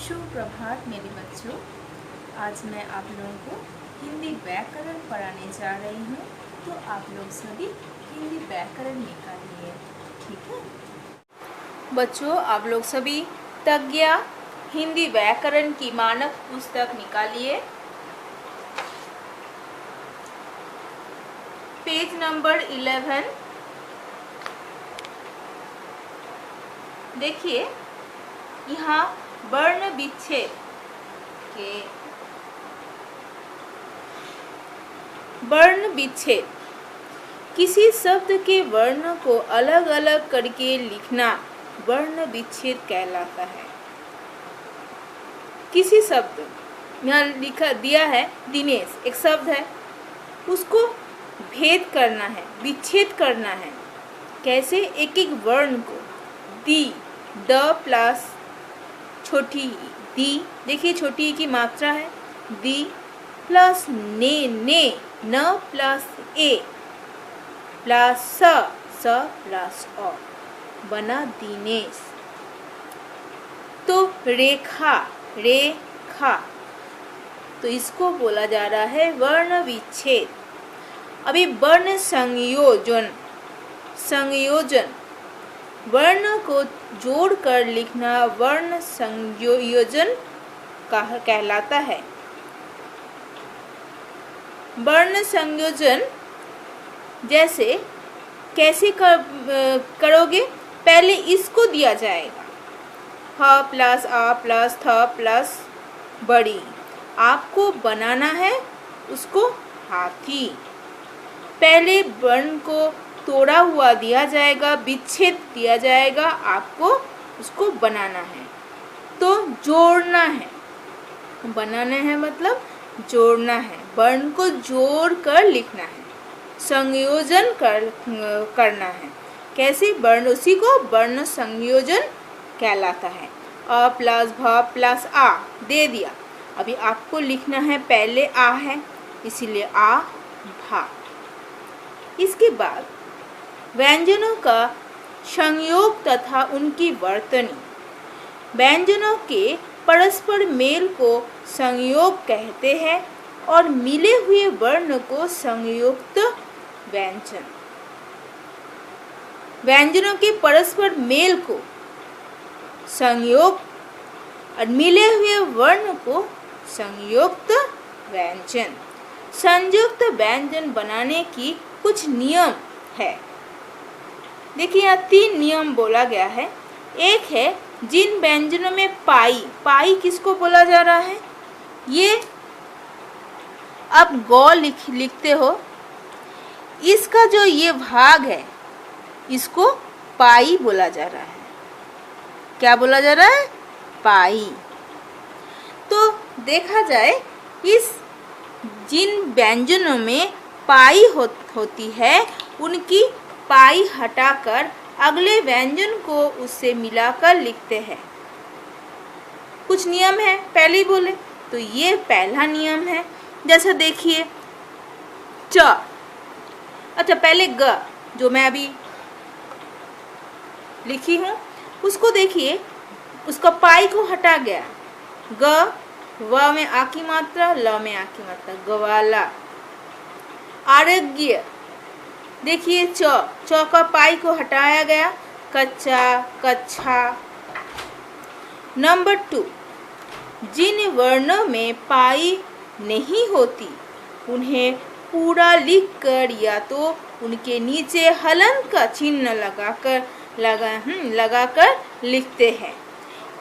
सुप्रभात मेरे बच्चों। आज मैं आप लोगों को हिंदी व्याकरण पढ़ाने जा रही हूँ, तो आप लोग सभी हिंदी व्याकरण निकालिए, ठीक है बच्चों। आप लोग सभी तज्ञा हिंदी व्याकरण की मानक पुस्तक निकालिए। पेज नंबर 11 देखिए, यहाँ वर्ण विच्छेद के वर्ण विच्छेद किसी शब्द के वर्ण को अलग अलग करके लिखना वर्ण विच्छेद कहलाता है। किसी शब्द, यहाँ लिखा दिया है दिनेश, एक शब्द है, उसको भेद करना है, विच्छेद करना है। कैसे? एक एक वर्ण को दी, द प्लस छोटी दी, देखिए छोटी की मात्रा है, दी प्लस ने न प्लस ए प्लस स प्लस अ बना दिनेश। तो रेखा तो इसको बोला जा रहा है वर्ण विच्छेद। अभी वर्ण संयोजन वर्ण को जोड़कर लिखना वर्ण संयोजन कहलाता है। वर्ण संयोजन जैसे कैसे करोगे? पहले इसको दिया जाएगा ह प्लस आ प्लस थ प्लस बड़ी, आपको बनाना है उसको हाथी। पहले वर्ण को तोड़ा हुआ दिया जाएगा, विच्छेद दिया जाएगा, आपको उसको बनाना है। तो जोड़ना है, बनाना है मतलब जोड़ना है, वर्ण को जोड़ कर लिखना है, संयोजन करना है। कैसे? वर्ण, उसी को वर्ण संयोजन कहलाता है। अ प्लस भ प्लस आ दे दिया, अभी आपको लिखना है, पहले आ है इसीलिए आ भा। इसके बाद व्यंजनों का संयोग तथा उनकी वर्तनी। व्यंजनों के परस्पर मेल को संयोग कहते हैं और मिले हुए वर्ण को संयुक्त व्यंजन। व्यंजनों के परस्पर मेल को संयोग और मिले हुए वर्ण को संयुक्त व्यंजन। संयुक्त व्यंजन बनाने की कुछ नियम है। देखिए, यहाँ 3 नियम बोला गया है। एक है जिन व्यंजनों में पाई किसको बोला जा रहा है? ये आप गौ लिखते हो, इसका जो ये भाग है इसको पाई बोला जा रहा है। क्या बोला जा रहा है? पाई। तो देखा जाए, इस जिन व्यंजनों में पाई होती है उनकी पाई हटाकर अगले व्यंजन को उससे मिलाकर लिखते हैं। कुछ नियम है, पहले ही बोले, तो ये पहला नियम है। जैसा देखिए च, अच्छा पहले ग जो मैं अभी लिखी हूँ उसको देखिए, उसका पाई को हटा गया। ग, व में आ की मात्रा, ल में आ की मात्रा, गवाला। आरोग्य, देखिए च का पाई को हटाया गया, कच्चा कच्छा। नंबर 2, जिन वर्णों में पाई नहीं होती उन्हें पूरा लिखकर या तो उनके नीचे हलन का चिन्ह लगाकर लिखते हैं,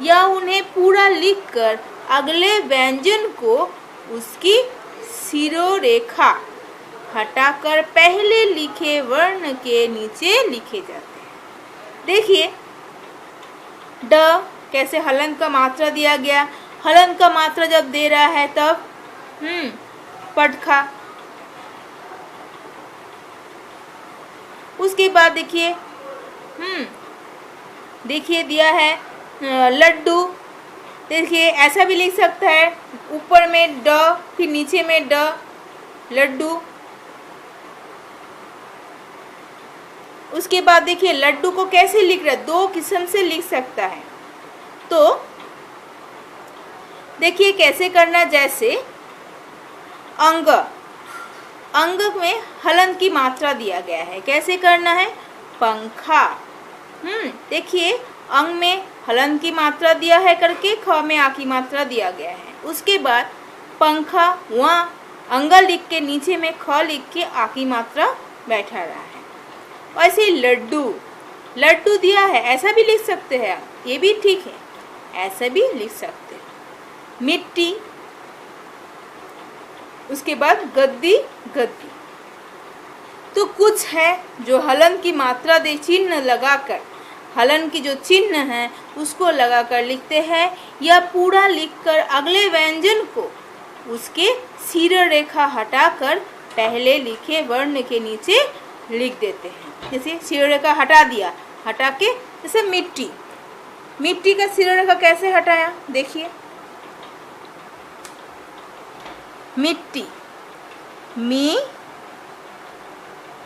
या उन्हें पूरा लिखकर अगले व्यंजन को उसकी शिरोरेखा हटाकर पहले लिखे वर्ण के नीचे लिखे जाते हैं। देखिए ड, कैसे हलन का मात्रा दिया गया। हलन का मात्रा जब दे रहा है तब पटखा। उसके बाद देखिए दिया है लड्डू। देखिए ऐसा भी लिख सकता है, ऊपर में ड फिर नीचे में ड, लड्डू। उसके बाद देखिए लड्डू को कैसे लिख रहा है, 2 किस्म से लिख सकता है। तो देखिए कैसे करना, जैसे अंग, अंग में हलन की मात्रा दिया गया है, कैसे करना है, पंखा। देखिए अंग में हलन की मात्रा दिया है करके, ख में आ की मात्रा दिया गया है। उसके बाद पंखा, वहाँ अंग लिख के नीचे में ख लिख के आ की मात्रा बैठा रहा है। वैसे लड्डू, लड्डू दिया है, ऐसा भी लिख सकते हैं, ये भी ठीक है, ऐसा भी लिख सकते हैं। मिट्टी, उसके बाद गद्दी, गद्दी। तो कुछ है जो हलन की मात्रा दे चिन्ह लगाकर, हलन की जो चिन्ह है उसको लगाकर लिखते हैं, या पूरा लिखकर अगले व्यंजन को उसके सिर रेखा हटाकर पहले लिखे वर्ण के नीचे लिख देते हैं। जैसे सिर रेखा हटा दिया, हटा के जैसे मिट्टी, मिट्टी का सिर रेखा कैसे हटाया, देखिए मिट्टी, मी,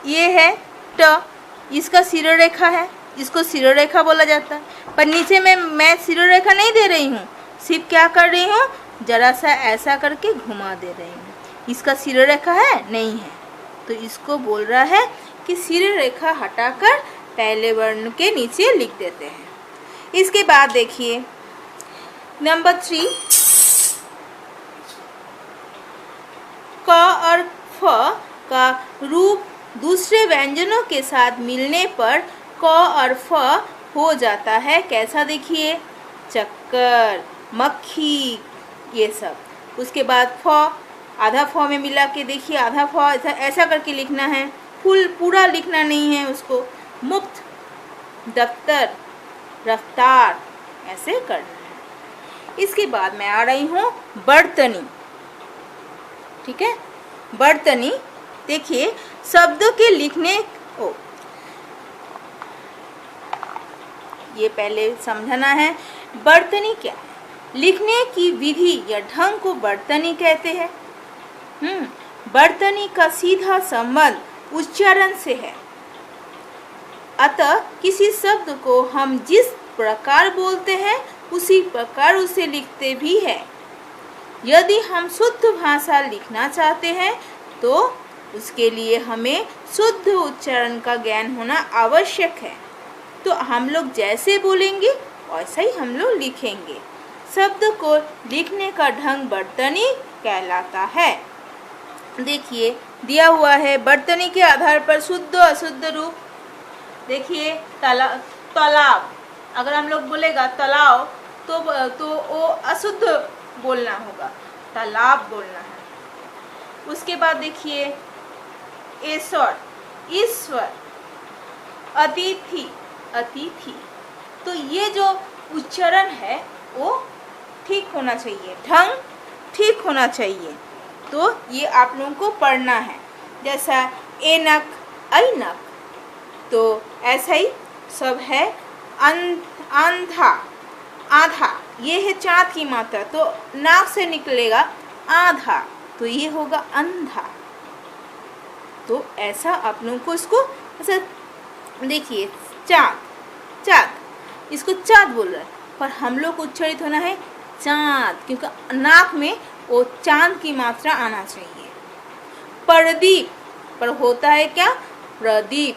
ये है ट, इसका सिर रेखा है, इसको सिर रेखा बोला जाता है। पर नीचे में मैं सिर रेखा नहीं दे रही हूँ, सिर्फ क्या कर रही हूँ, जरा सा ऐसा करके घुमा दे रही हूँ। इसका सिर रेखा है, नहीं है, तो इसको बोल रहा है कि सिर रेखा हटाकर पहले वर्ण के नीचे लिख देते हैं। इसके बाद देखिए नंबर 3, क और फ का रूप दूसरे व्यंजनों के साथ मिलने पर क और फ हो जाता है, कैसा, देखिए चक्कर, मक्खी, ये सब। उसके बाद फ, आधा फ में मिला के देखिए, आधा फ ऐसा करके लिखना है, फुल पूरा लिखना नहीं है उसको। मुफ्त, दफ्तर, रफ्तार, ऐसे करना है। इसके बाद मैं आ रही हूँ बर्तनी, ठीक है, बर्तनी। देखिए शब्दों के लिखने को ये पहले समझना है, बर्तनी क्या है, लिखने की विधि या ढंग को बर्तनी कहते हैं। बर्तनी का सीधा संबंध उच्चारण से है, अतः किसी शब्द को हम जिस प्रकार बोलते हैं उसी प्रकार उसे लिखते भी है। यदि हम शुद्ध भाषा लिखना चाहते हैं तो उसके लिए हमें शुद्ध उच्चारण का ज्ञान होना आवश्यक है। तो हम लोग जैसे बोलेंगे वैसा ही हम लोग लिखेंगे। शब्द को लिखने का ढंग बर्तनी कहलाता है। देखिए दिया हुआ है बर्तनी के आधार पर शुद्ध अशुद्ध रूप। देखिए तालाब, अगर हम लोग बोलेगा तालाब तो वो अशुद्ध बोलना होगा, तालाब बोलना है। उसके बाद देखिए ईश्वर, ईश्वर, अतिथि, अतिथि। तो ये जो उच्चारण है वो ठीक होना चाहिए, ढंग ठीक होना चाहिए। तो ये आप लोगों को पढ़ना है। जैसा एनक, ऐनक, तो ऐसा ही सब है। अंधा, आधा, ये है चाँद की मात्रा, तो नाक से निकलेगा आधा, तो ये होगा अंधा। तो ऐसा आप लोगों को इसको ऐसा देखिए, चाँद, चाँद, इसको चाँद बोल रहा है, पर हम लोग को उच्चारित होना है चाँद, क्योंकि नाक में वो चाँद की मात्रा आना चाहिए। प्रदीप, पर होता है क्या, प्रदीप।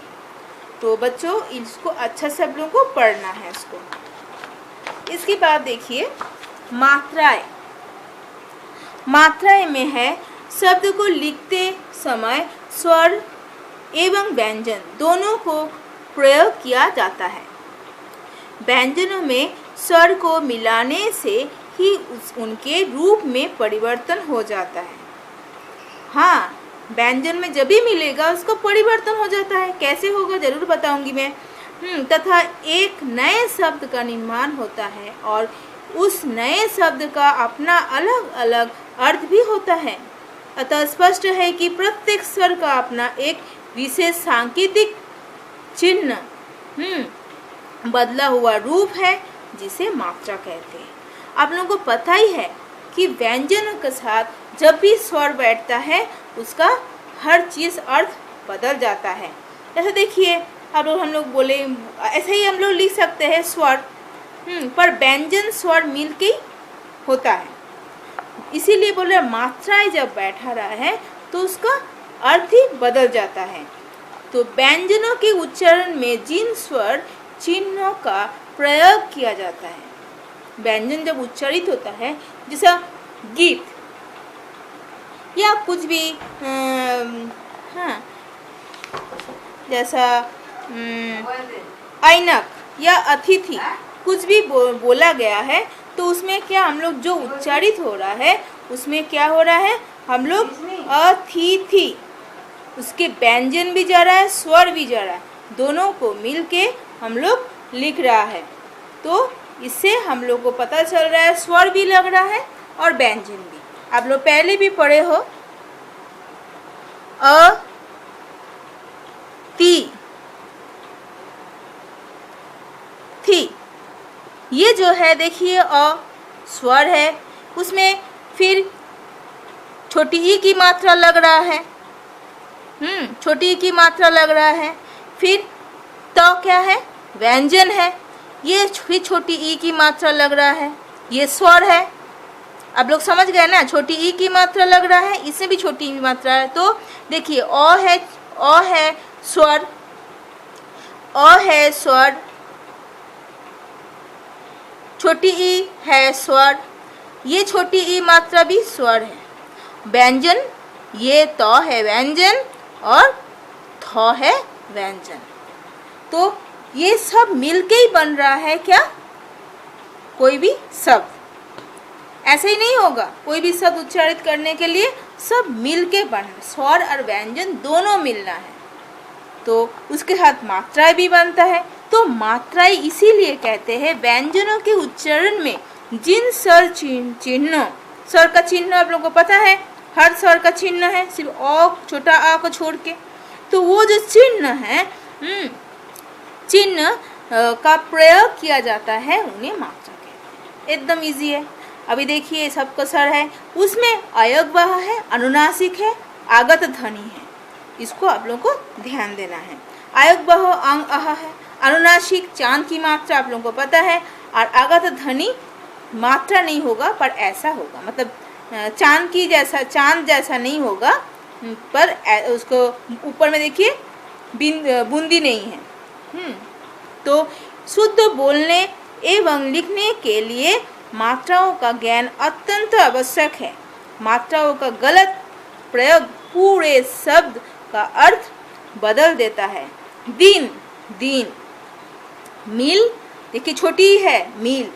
तो बच्चों इसको अच्छा से आप लोगों को पढ़ना है इसको। इसके बाद देखिए मात्राएं। मात्राएं में है शब्द को लिखते समय स्वर एवं व्यंजन दोनों को प्रयोग किया जाता है। व्यंजनों में स्वर को मिलाने से ही उनके रूप में परिवर्तन हो जाता है। हाँ, व्यंजन में जब भी मिलेगा उसका परिवर्तन हो जाता है। कैसे होगा जरूर बताऊंगी मैं। तथा एक नए शब्द का निर्माण होता है और उस नए शब्द का अपना अलग अलग अर्थ भी होता है। अतः स्पष्ट है कि प्रत्येक स्वर का अपना एक विशेष सांकेतिक चिन्ह बदला हुआ रूप है, जिसे मात्रा कहते हैं। आप लोगों को पता ही है कि व्यंजनों के साथ जब भी स्वर बैठता है उसका हर चीज़ अर्थ बदल जाता है। जैसे देखिए अब हम लोग बोले, ऐसे ही हम लोग लिख सकते हैं स्वर, पर व्यंजन स्वर मिल के होता है। इसीलिए बोल रहे मात्राएं जब बैठा रहा है तो उसका अर्थ ही बदल जाता है। तो व्यंजनों के उच्चारण में जिन स्वर चिन्हों का प्रयोग किया जाता है, व्यंजन जब उच्चारित होता है, जैसा गीत या कुछ भी हाँ, जैसा ऐनक या अतिथि कुछ भी बोला गया है, तो उसमें क्या हम लोग जो उच्चारित हो रहा है उसमें क्या हो रहा है, हम लोग अतिथि, उसके व्यंजन भी जा रहा है, स्वर भी जा रहा है, दोनों को मिलके हम लोग लिख रहा है। तो इससे हम लोग को पता चल रहा है स्वर भी लग रहा है और व्यंजन भी। आप लोग पहले भी पढ़े हो अ ती थी, ये जो है देखिए अ स्वर है, उसमें फिर छोटी ई की मात्रा लग रहा है, छोटी ई की मात्रा लग रहा है। फिर तो क्या है, व्यंजन है, ये फिर छोटी ई की मात्रा लग रहा है, ये स्वर है। आप लोग समझ गए ना, छोटी ई की मात्रा लग रहा है, इसमें भी छोटी ई मात्रा है। तो देखिए अ है स्वर, अ है स्वर, छोटी ई है स्वर, ये छोटी ई मात्रा भी स्वर है। व्यंजन ये तो है व्यंजन और थ है व्यंजन। तो ये सब मिलके ही बन रहा है क्या, कोई भी शब्द। ऐसे ही नहीं होगा, कोई भी शब्द उच्चारित करने के लिए सब मिलके बन, स्वर और व्यंजन दोनों मिलना है, तो उसके साथ मात्राएं भी बनता है। तो मात्राएं इसीलिए कहते हैं व्यंजनों के उच्चारण में जिन स्वर चिन्हों, स्वर का चिन्ह आप लोगों को पता है, हर स्वर का चिन्ह है, सिर्फ अ छोटा आ को छोड़ के। तो वो जो चिन्ह है, चिन्ह का प्रयोग किया जाता है, उन्हें मात्रा कहते हैं। एकदम इजी है। अभी देखिए सबका स्वर है, उसमें अयगवह है, अनुनासिक है, आगत ध्वनि है, इसको आप लोगों को ध्यान देना है। अयगवह अंग अह है, अनुनासिक चांद की मात्रा आप लोगों को पता है, और आगत ध्वनि मात्रा नहीं होगा पर ऐसा होगा, मतलब चांद की जैसा, चांद जैसा नहीं होगा, पर उसको ऊपर में देखिए बूंदी नहीं है। तो शुद्ध बोलने एवं लिखने के लिए मात्राओं का ज्ञान अत्यंत आवश्यक है। मात्राओं का गलत प्रयोग पूरे शब्द का अर्थ बदल देता है। दिन दिन, मील देखिए छोटी है मील,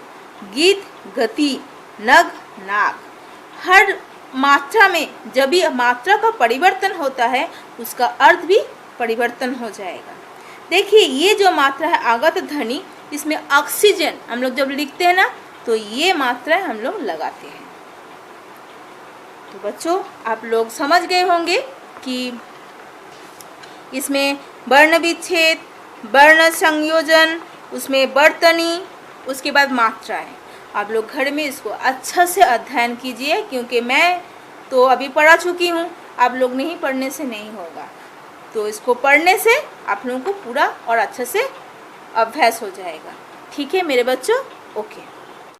गीत गति, नग नाग। हर मात्रा में जब भी मात्रा का परिवर्तन होता है उसका अर्थ भी परिवर्तन हो जाएगा। देखिए ये जो मात्रा है आगत ध्वनि, इसमें ऑक्सीजन हम लोग जब लिखते हैं ना, तो ये मात्रा हम लोग लगाते हैं। तो बच्चों आप लोग समझ गए होंगे कि इसमें वर्ण विच्छेद, वर्ण संयोजन, उसमें वर्तनी, उसके बाद मात्राएं। आप लोग घर में इसको अच्छा से अध्ययन कीजिए, क्योंकि मैं तो अभी पढ़ा चुकी हूँ, आप लोग नहीं पढ़ने से नहीं होगा। तो इसको पढ़ने से आप लोगों को पूरा और अच्छे से अभ्यास हो जाएगा। ठीक है मेरे बच्चों, ओके।